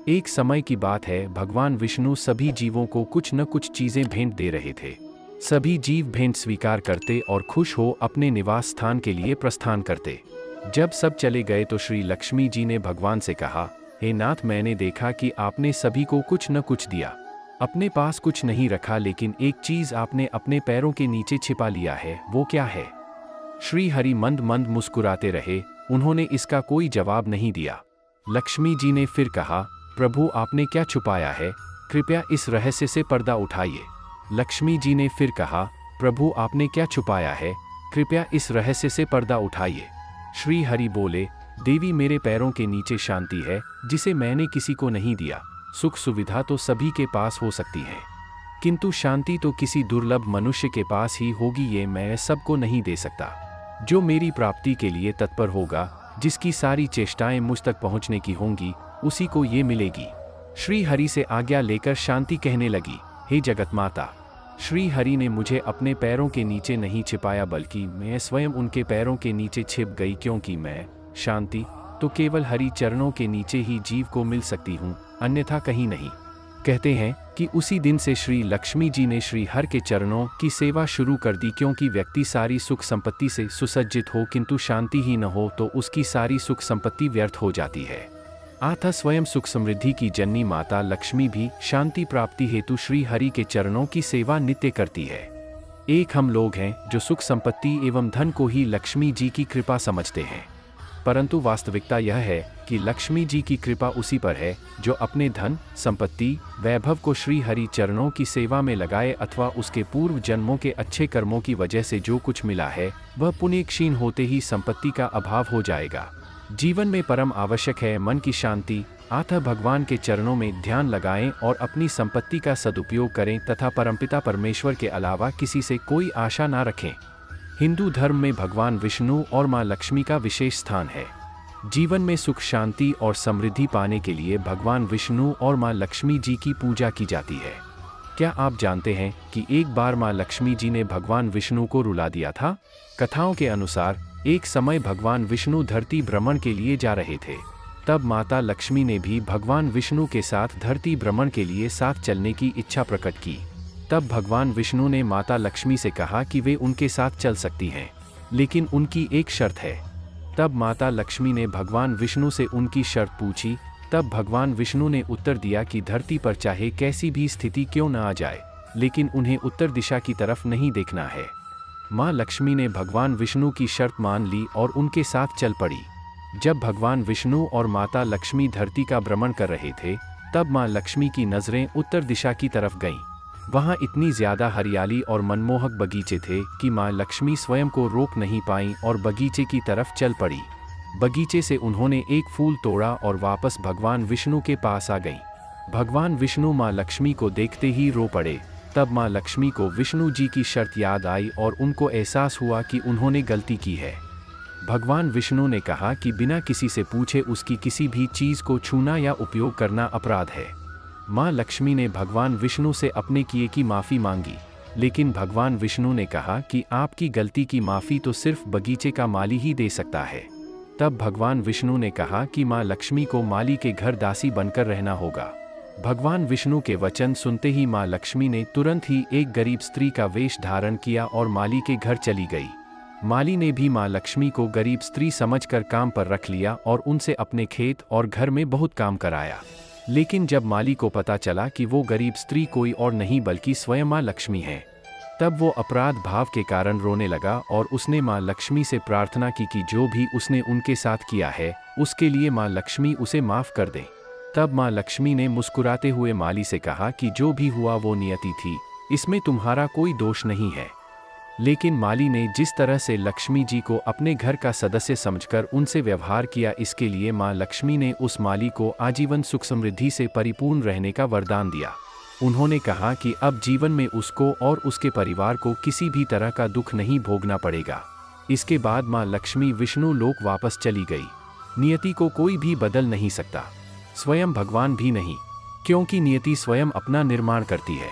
एक समय की बात है, भगवान विष्णु सभी जीवों को कुछ न कुछ चीजें भेंट दे रहे थे। सभी जीव भेंट स्वीकार करते और खुश हो अपने निवास स्थान के लिए प्रस्थान करते। जब सब चले गए तो श्री लक्ष्मी जी ने भगवान से कहा, हे नाथ, मैंने देखा कि आपने सभी को कुछ न कुछ दिया, अपने पास कुछ नहीं रखा, लेकिन एक चीज आपने अपने पैरों के नीचे छिपा लिया है, वो क्या है? श्री हरि मंद मंद मुस्कुराते रहे, उन्होंने इसका कोई जवाब नहीं दिया। लक्ष्मी जी ने फिर कहा, प्रभु, आपने क्या छुपाया है? कृपया इस रहस्य से पर्दा उठाइए। लक्ष्मी जी ने फिर कहा, प्रभु, आपने क्या छुपाया है? कृपया इस रहस्य से पर्दा उठाइए। श्री हरि बोले, देवी, मेरे पैरों के नीचे शांति है, जिसे मैंने किसी को नहीं दिया। सुख सुविधा तो सभी के पास हो सकती है, किंतु शांति तो किसी दुर्लभ मनुष्य के पास ही होगी, ये मैं सबको नहीं दे सकता। जो मेरी प्राप्ति के लिए तत्पर होगा, जिसकी सारी चेष्टाएं मुझ तक पहुंचने की होंगी, उसी को ये मिलेगी। श्री हरि से आज्ञा लेकर शांति कहने लगी, हे जगत माता, श्री हरि ने मुझे अपने पैरों के नीचे नहीं छिपाया, बल्कि मैं स्वयं उनके पैरों के नीचे छिप गई, क्योंकि मैं शांति तो केवल हरि चरणों के नीचे ही जीव को मिल सकती हूँ, अन्यथा कहीं नहीं। कहते हैं कि उसी दिन से श्री लक्ष्मी जी ने श्री हर के चरणों की सेवा शुरू कर दी, क्योंकि व्यक्ति सारी सुख संपत्ति से सुसज्जित हो किंतु शांति ही न हो तो उसकी सारी सुख संपत्ति व्यर्थ हो जाती है। अतः स्वयं सुख समृद्धि की जननी माता लक्ष्मी भी शांति प्राप्ति हेतु श्री हरि के चरणों की सेवा नित्य करती है। एक हम लोग हैं जो सुख संपत्ति एवं धन को ही लक्ष्मी जी की कृपा समझते हैं, परंतु वास्तविकता यह है कि लक्ष्मी जी की कृपा उसी पर है जो अपने धन, संपत्ति, वैभव को श्री हरि चरणों की सेवा में लगाए, अथवा उसके पूर्व जन्मों के अच्छे कर्मों की वजह से जो कुछ मिला है वह पुण्य क्षीण होते ही संपत्ति का अभाव हो जाएगा। जीवन में परम आवश्यक है मन की शांति, अतः भगवान के चरणों में ध्यान लगाएं और अपनी संपत्ति का सदुपयोग करें तथा परमपिता परमेश्वर के अलावा किसी से कोई आशा ना रखें। हिंदू धर्म में भगवान विष्णु और मां लक्ष्मी का विशेष स्थान है। जीवन में सुख, शांति और समृद्धि पाने के लिए भगवान विष्णु और मां लक्ष्मी जी की पूजा की जाती है। क्या आप जानते हैं कि एक बार मां लक्ष्मी जी ने भगवान विष्णु को रुला दिया था? कथाओं के अनुसार एक समय भगवान विष्णु धरती भ्रमण के लिए जा रहे थे। तब माता लक्ष्मी ने भी भगवान विष्णु के साथ धरती भ्रमण के लिए साथ चलने की इच्छा प्रकट की। तब भगवान विष्णु ने माता लक्ष्मी से कहा कि वे उनके साथ चल सकती हैं, लेकिन उनकी एक शर्त है। तब माता लक्ष्मी ने भगवान विष्णु से उनकी शर्त पूछी। तब भगवान विष्णु ने उत्तर दिया कि धरती पर चाहे कैसी भी स्थिति क्यों न आ जाए, लेकिन उन्हें उत्तर दिशा की तरफ नहीं देखना है। मां लक्ष्मी ने भगवान विष्णु की शर्त मान ली और उनके साथ चल पड़ी। जब भगवान विष्णु और माता लक्ष्मी धरती का भ्रमण कर रहे थे, तब मां लक्ष्मी की नजरें उत्तर दिशा की तरफ गईं। वहां इतनी ज्यादा हरियाली और मनमोहक बगीचे थे कि मां लक्ष्मी स्वयं को रोक नहीं पाईं और बगीचे की तरफ चल पड़ी। बगीचे से उन्होंने एक फूल तोड़ा और वापस भगवान विष्णु के पास आ गईं। भगवान विष्णु मां लक्ष्मी को देखते ही रो पड़े। तब मां लक्ष्मी को विष्णु जी की शर्त याद आई और उनको एहसास हुआ कि उन्होंने गलती की है। भगवान विष्णु ने कहा कि बिना किसी से पूछे उसकी किसी भी चीज को छूना या उपयोग करना अपराध है। मां लक्ष्मी ने भगवान विष्णु से अपने किए की माफी मांगी, लेकिन भगवान विष्णु ने कहा कि आपकी गलती की माफी तो सिर्फ बगीचे का माली ही दे सकता है। तब भगवान विष्णु ने कहा कि मां लक्ष्मी को माली के घर दासी बनकर रहना होगा। भगवान विष्णु के वचन सुनते ही मां लक्ष्मी ने तुरंत ही एक गरीब स्त्री का वेश धारण किया और माली के घर चली गई। माली ने भी मां लक्ष्मी को गरीब स्त्री समझकर काम पर रख लिया और उनसे अपने खेत और घर में बहुत काम कराया। लेकिन जब माली को पता चला कि वो गरीब स्त्री कोई और नहीं बल्कि स्वयं मां लक्ष्मी है, तब वो अपराध भाव के कारण रोने लगा और उसने मां लक्ष्मी से प्रार्थना की कि जो भी उसने उनके साथ किया है उसके लिए मां लक्ष्मी उसे माफ कर दें। तब मां लक्ष्मी ने मुस्कुराते हुए माली से कहा कि जो भी हुआ वो नियति थी, इसमें तुम्हारा कोई दोष नहीं है। लेकिन माली ने जिस तरह से लक्ष्मी जी को अपने घर का सदस्य समझकर उनसे व्यवहार किया, इसके लिए मां लक्ष्मी ने उस माली को आजीवन सुख समृद्धि से परिपूर्ण रहने का वरदान दिया। उन्होंने कहा कि अब जीवन में उसको और उसके परिवार को किसी भी तरह का दुख नहीं भोगना पड़ेगा। इसके बाद मां लक्ष्मी विष्णु लोक वापस चली गई। नियति को कोई भी बदल नहीं सकता, स्वयं भगवान भी नहीं, क्योंकि नियति स्वयं अपना निर्माण करती है।